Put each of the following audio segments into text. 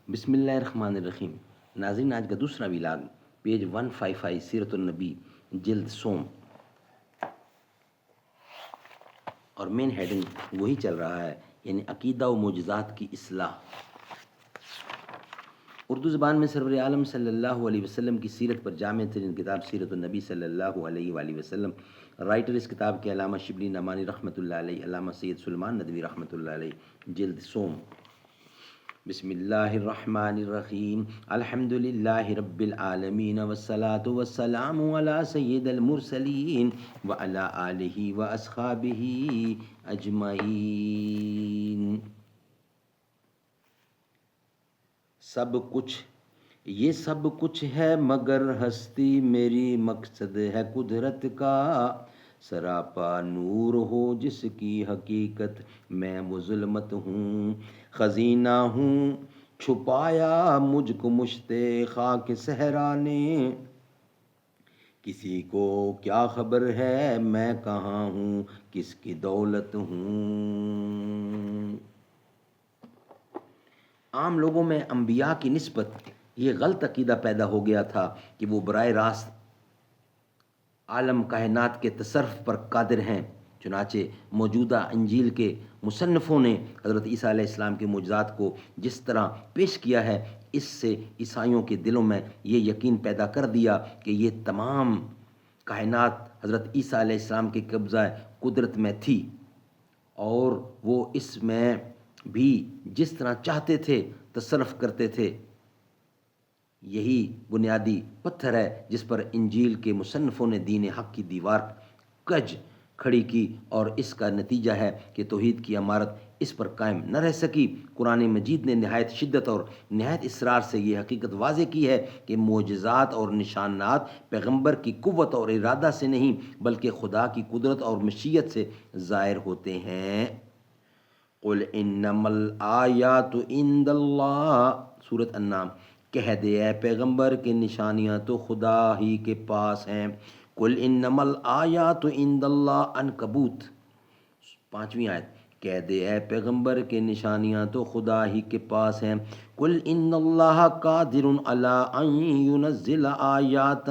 بسم اللہ الرحمن الرحیم۔ ناظرین، آج کا دوسرا ولاگ پیج 155 سیرت النبی جلد سوم، اور مین ہیڈنگ وہی چل رہا ہے، یعنی عقیدہ و معجزات کی اصلاح۔ اردو زبان میں سرور عالم صلی اللہ علیہ وسلم کی سیرت پر جامع ترین کتاب سیرت النبی صلی اللہ علیہ وآلہ وسلم۔ رائٹر اس کتاب کے علامہ شبلی نعمانی رحمۃ اللہ علیہ، علامہ سید سلمان ندوی رحمۃ اللہ علیہ، جلد سوم۔ بسم اللہ الرحمن الرحیم۔ الحمد للہ رب العالمین والصلاة والسلام علی سید المرسلین وعلی آلہ واصحابہ اجمعین۔ سب کچھ، یہ سب کچھ ہے مگر ہستی میری، مقصد ہے قدرت کا، سراپا نور ہو جس کی حقیقت میں وہ ظلمت ہوں، خزینہ ہوں چھپایا مجھ کو مشت خاک صحرا نے، کسی کو کیا خبر ہے میں کہاں ہوں کس کی دولت ہوں۔ عام لوگوں میں انبیاء کی نسبت یہ غلط عقیدہ پیدا ہو گیا تھا کہ وہ براہ راست عالم کائنات کے تصرف پر قادر ہیں۔ چنانچہ موجودہ انجیل کے مصنفوں نے حضرت عیسیٰ علیہ السلام کے معجزات کو جس طرح پیش کیا ہے، اس سے عیسائیوں کے دلوں میں یہ یقین پیدا کر دیا کہ یہ تمام کائنات حضرت عیسیٰ علیہ السلام کے قبضہ قدرت میں تھی، اور وہ اس میں بھی جس طرح چاہتے تھے تصرف کرتے تھے۔ یہی بنیادی پتھر ہے جس پر انجیل کے مصنفوں نے دین حق کی دیوار کج کھڑی کی، اور اس کا نتیجہ ہے کہ توحید کی عمارت اس پر قائم نہ رہ سکی۔ قرآن مجید نے نہایت شدت اور نہایت اصرار سے یہ حقیقت واضح کی ہے کہ معجزات اور نشانات پیغمبر کی قوت اور ارادہ سے نہیں بلکہ خدا کی قدرت اور مشیت سے ظاہر ہوتے ہیں۔ قل انما الآیات عند اللہ، سورۃ النعم۔ کہہ دے اے پیغمبر کہ نشانیاں تو خدا ہی کے پاس ہیں۔ قل انما الآیات عند اللہ، عنکبوت 5ویں آیت۔ کہہ دے اے پیغمبر کہ نشانیاں تو خدا ہی کے پاس ہیں۔ قل ان اللہ قادر علی ان ینزل آیات،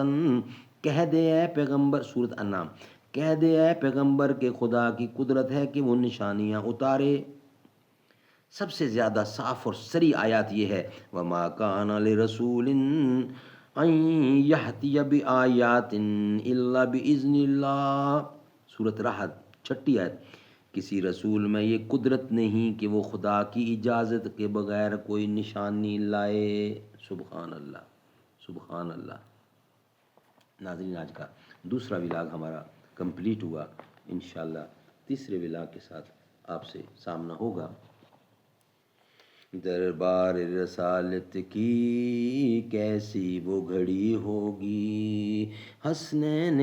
کہہ دے اے پیغمبر، سورۃ انعام، کہہ دے اے پیغمبر کہ خدا کی قدرت ہے کہ وہ نشانیاں اتارے۔ سب سے زیادہ صاف اور صریح آیات یہ ہے، وَمَا كَانَ لِرَسُولٍ أَن يَأْتِيَ بِآیَاتٍ إِلَّا بِإِذْنِ اللَّهِ، سورۃ رعد 6 آیت۔ کسی رسول میں یہ قدرت نہیں کہ وہ خدا کی اجازت کے بغیر کوئی نشانی لائے۔ سبحان اللہ، سبحان اللہ۔ ناظرین، آج کا دوسرا ولاگ ہمارا کمپلیٹ ہوا۔ انشاءاللہ تیسرے ولاگ کے ساتھ آپ سے سامنا ہوگا۔ دربار رسالت کی کیسی وہ گھڑی ہوگی، حسنین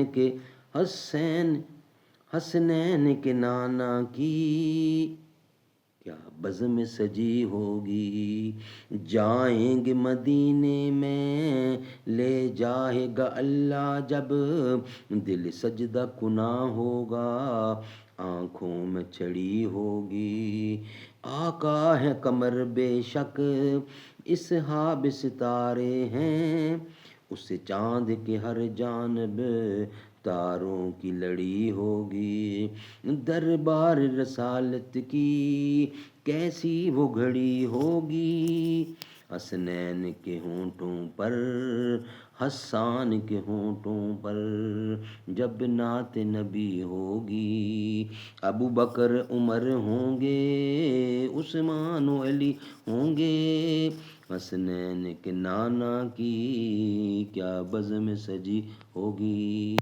کے نانا کی کیا بزم سجی ہوگی، جائیں گے مدینے میں لے جائے گا اللہ جب، دل سجدہ کنا ہوگا آنکھوں میں چڑی ہوگی، آقا ہے قمر بے شک اصحاب ستارے ہیں، اس سے چاند کے ہر جانب تاروں کی لڑی ہوگی، دربار رسالت کی کیسی وہ گھڑی ہوگی، حسنین کے ہونٹوں پر، حسان کے ہونٹوں پر جب نعت نبی ہوگی، ابو بکر عمر ہوں گے عثمان و علی ہوں گے، حسنین کے نانا کی کیا بزم سجی ہوگی۔